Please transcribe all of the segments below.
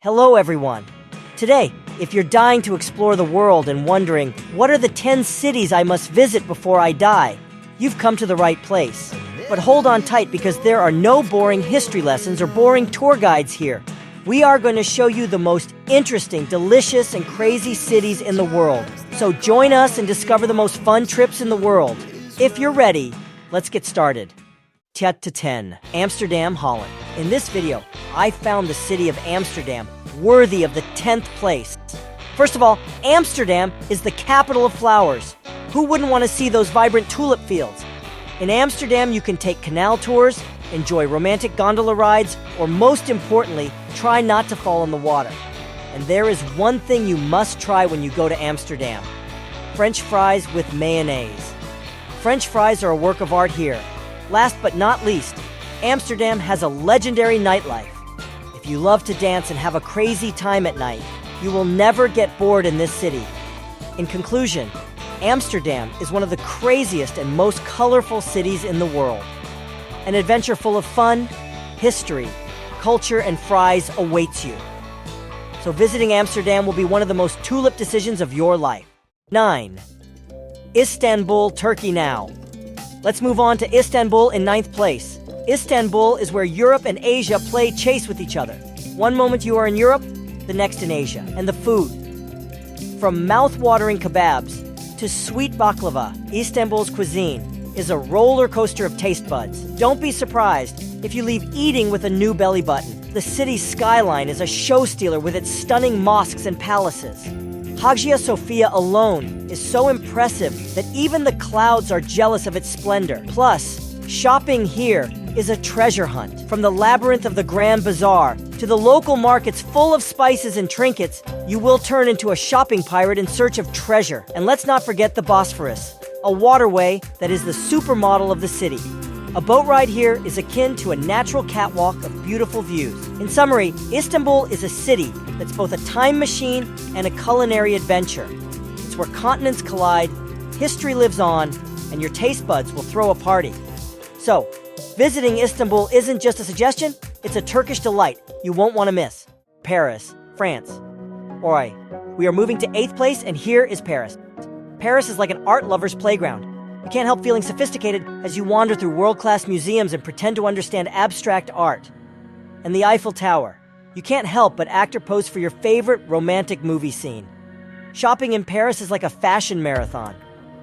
Hello everyone. Today, if you're dying to explore the world and wondering, what are the 10 cities I must visit before I die? You've come to the right place. But hold on tight because there are no boring history lessons or boring tour guides here. We are going to show you the most interesting, delicious, and crazy cities in the world. So join us and discover the most fun trips in the world. If you're ready, let's get started. 10. Amsterdam, Holland. In this video, I found the city of Amsterdam worthy of the 10th place. First of all, Amsterdam is the capital of flowers. Who wouldn't want to see those vibrant tulip fields? In Amsterdam, you can take canal tours, enjoy romantic gondola rides, or most importantly, try not to fall in the water. And there is one thing you must try when you go to Amsterdam: French fries with mayonnaise. French fries are a work of art here. Last but not least, Amsterdam has a legendary nightlife. If you love to dance and have a crazy time at night, you will never get bored in this city. In conclusion, Amsterdam is one of the craziest and most colorful cities in the world. An adventure full of fun, history, culture, and fries awaits you. So visiting Amsterdam will be one of the most tulip decisions of your life. 9. Istanbul, Turkey now. Let's move on to Istanbul in 9th place. Istanbul is where Europe and Asia play chase with each other. One moment you are in Europe, the next in Asia. And the food. From mouth-watering kebabs to sweet baklava, Istanbul's cuisine is a roller coaster of taste buds. Don't be surprised if you leave eating with a new belly button. The city's skyline is a show stealer with its stunning mosques and palaces. Hagia Sophia alone is so impressive that even the clouds are jealous of its splendor. Plus, shopping here is a treasure hunt. From the labyrinth of the Grand Bazaar to the local markets full of spices and trinkets, you will turn into a shopping pirate in search of treasure. And let's not forget the Bosphorus, a waterway that is the supermodel of the city. A boat ride here is akin to a natural catwalk of beautiful views. In summary, Istanbul is a city that's both a time machine and a culinary adventure. It's where continents collide, history lives on, and your taste buds will throw a party. So, visiting Istanbul isn't just a suggestion, it's a Turkish delight you won't want to miss. Paris, France. Alright, we are moving to 8th place, and here is Paris. Paris is like an art lover's playground. You can't help feeling sophisticated as you wander through world-class museums and pretend to understand abstract art. And the Eiffel Tower. You can't help but act or pose for your favorite romantic movie scene. Shopping in Paris is like a fashion marathon.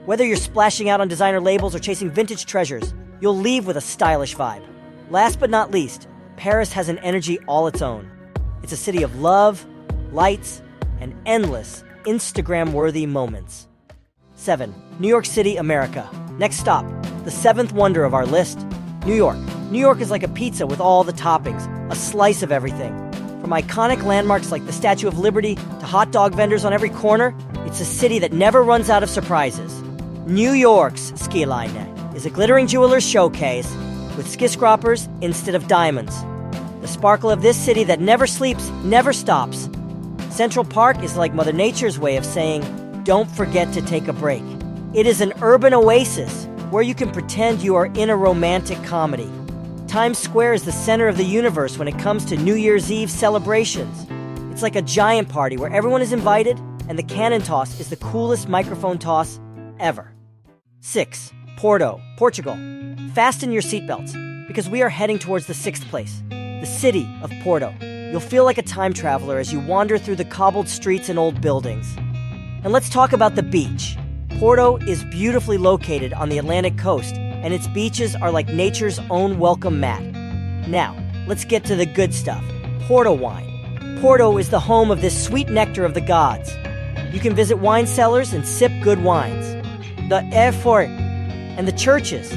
Whether you're splashing out on designer labels or chasing vintage treasures, you'll leave with a stylish vibe. Last but not least, Paris has an energy all its own. It's a city of love, lights, and endless Instagram-worthy moments. 7. New York City, America. Next stop, the 7th wonder of our list, New York. New York is like a pizza with all the toppings, a slice of everything. From iconic landmarks like the Statue of Liberty to hot dog vendors on every corner, it's a city that never runs out of surprises. New York's skyline is a glittering jeweler's showcase with skyscrapers instead of diamonds. The sparkle of this city that never sleeps, never stops. Central Park is like Mother Nature's way of saying, don't forget to take a break. It is an urban oasis where you can pretend you are in a romantic comedy. Times Square is the center of the universe when it comes to New Year's Eve celebrations. It's like a giant party where everyone is invited, and the cannon toss is the coolest microphone toss ever. 6. Porto, Portugal. Fasten your seatbelts, because we are heading towards the 6th place, the city of Porto. You'll feel like a time traveler as you wander through the cobbled streets and old buildings. And let's talk about the beach. Porto is beautifully located on the Atlantic coast, and its beaches are like nature's own welcome mat. Now, let's get to the good stuff. Porto wine. Porto is the home of this sweet nectar of the gods. You can visit wine cellars and sip good wines. The airport and the churches.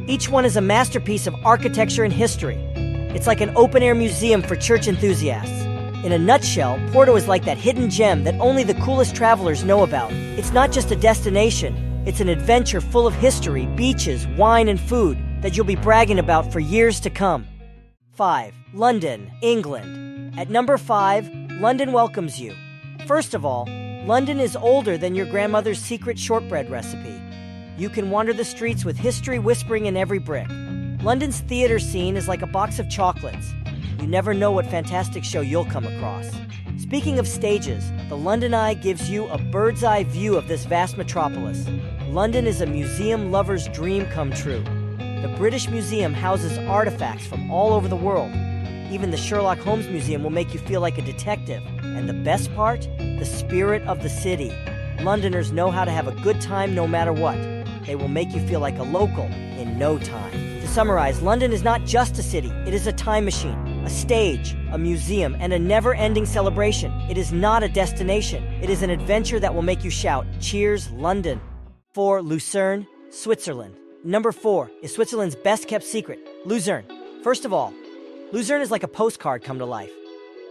Each one is a masterpiece of architecture and history. It's like an open-air museum for church enthusiasts. In a nutshell, Porto is like that hidden gem that only the coolest travelers know about. It's not just a destination, it's an adventure full of history, beaches, wine, and food that you'll be bragging about for years to come. 5. London, England. At number 5, London welcomes you. First of all, London is older than your grandmother's secret shortbread recipe. You can wander the streets with history whispering in every brick. London's theater scene is like a box of chocolates. You never know what fantastic show you'll come across. Speaking of stages, the London Eye gives you a bird's-eye view of this vast metropolis. London is a museum lover's dream come true. The British Museum houses artifacts from all over the world. Even the Sherlock Holmes Museum will make you feel like a detective. And the best part? The spirit of the city. Londoners know how to have a good time no matter what. They will make you feel like a local in no time. To summarize, London is not just a city, it is a time machine, a stage, a museum, and a never-ending celebration. It is not a destination. It is an adventure that will make you shout, "Cheers, London!" 4. Lucerne, Switzerland. Number 4 is Switzerland's best-kept secret, Lucerne. First of all, Lucerne is like a postcard come to life.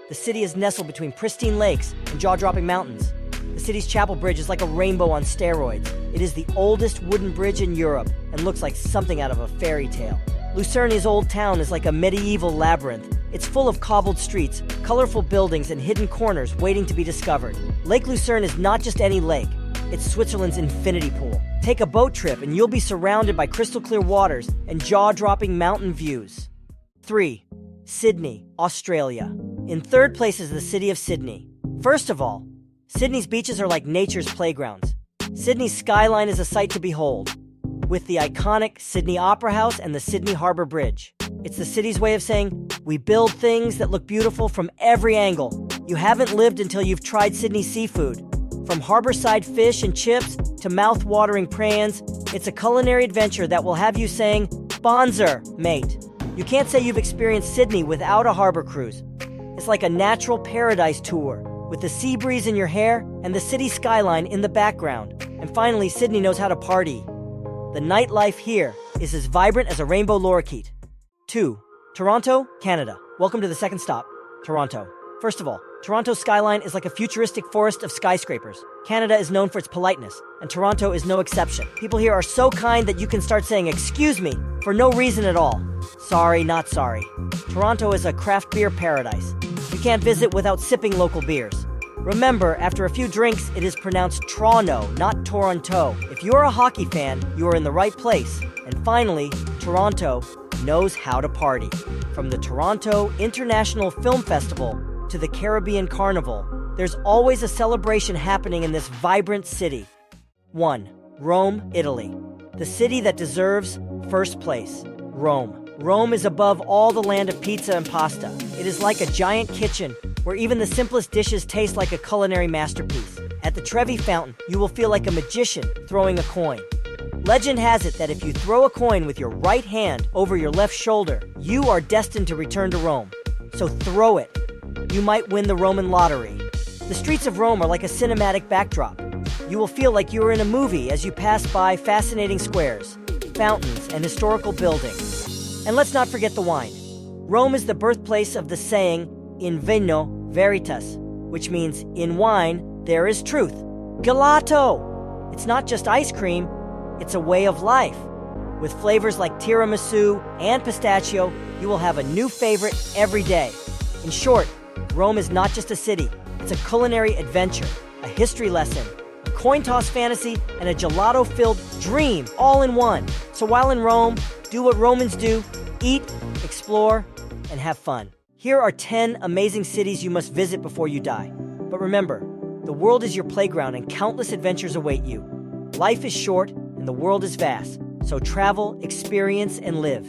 The city is nestled between pristine lakes and jaw-dropping mountains. The city's chapel bridge is like a rainbow on steroids. It is the oldest wooden bridge in Europe and looks like something out of a fairy tale. Lucerne's old town is like a medieval labyrinth. It's full of cobbled streets, colorful buildings, and hidden corners waiting to be discovered. Lake Lucerne is not just any lake. It's Switzerland's infinity pool. Take a boat trip and you'll be surrounded by crystal clear waters and jaw-dropping mountain views. 3. Sydney, Australia. In third place is the city of Sydney. First of all, Sydney's beaches are like nature's playgrounds. Sydney's skyline is a sight to behold, with the iconic Sydney Opera House and the Sydney Harbour Bridge. It's the city's way of saying, we build things that look beautiful from every angle. You haven't lived until you've tried Sydney seafood. From harborside fish and chips to mouth-watering prawns, it's a culinary adventure that will have you saying, "Bonzer, mate." You can't say you've experienced Sydney without a harbor cruise. It's like a natural paradise tour, with the sea breeze in your hair and the city skyline in the background. And finally, Sydney knows how to party. The nightlife here is as vibrant as a rainbow lorikeet. 2. Toronto, Canada. Welcome to the second stop, Toronto. First of all, Toronto's skyline is like a futuristic forest of skyscrapers. Canada is known for its politeness, and Toronto is no exception. People here are so kind that you can start saying "excuse me" for no reason at all. Sorry, not sorry. Toronto is a craft beer paradise. You can't visit without sipping local beers. Remember, after a few drinks, it is pronounced Toronto, not Toronto. If you're a hockey fan, you are in the right place. And finally, Toronto knows how to party. From the Toronto International Film Festival to the Caribbean Carnival, there's always a celebration happening in this vibrant city. 1. Rome, Italy. The city that deserves first place. Rome. Rome is above all the land of pizza and pasta. It is like a giant kitchen where even the simplest dishes taste like a culinary masterpiece. At the Trevi Fountain, you will feel like a magician throwing a coin. Legend has it that if you throw a coin with your right hand over your left shoulder, you are destined to return to Rome. So throw it. You might win the Roman lottery. The streets of Rome are like a cinematic backdrop. You will feel like you are in a movie as you pass by fascinating squares, fountains, and historical buildings. And let's not forget the wine. Rome is the birthplace of the saying, in vino veritas, which means in wine there is truth. Gelato! It's not just ice cream, it's a way of life. With flavors like tiramisu and pistachio, you will have a new favorite every day. In short, Rome is not just a city, it's a culinary adventure, a history lesson, a coin toss fantasy, and a gelato-filled dream all in one. So while in Rome, do what Romans do, eat, explore, and have fun. Here are 10 amazing cities you must visit before you die. But remember, the world is your playground and countless adventures await you. Life is short and the world is vast, so travel, experience, and live.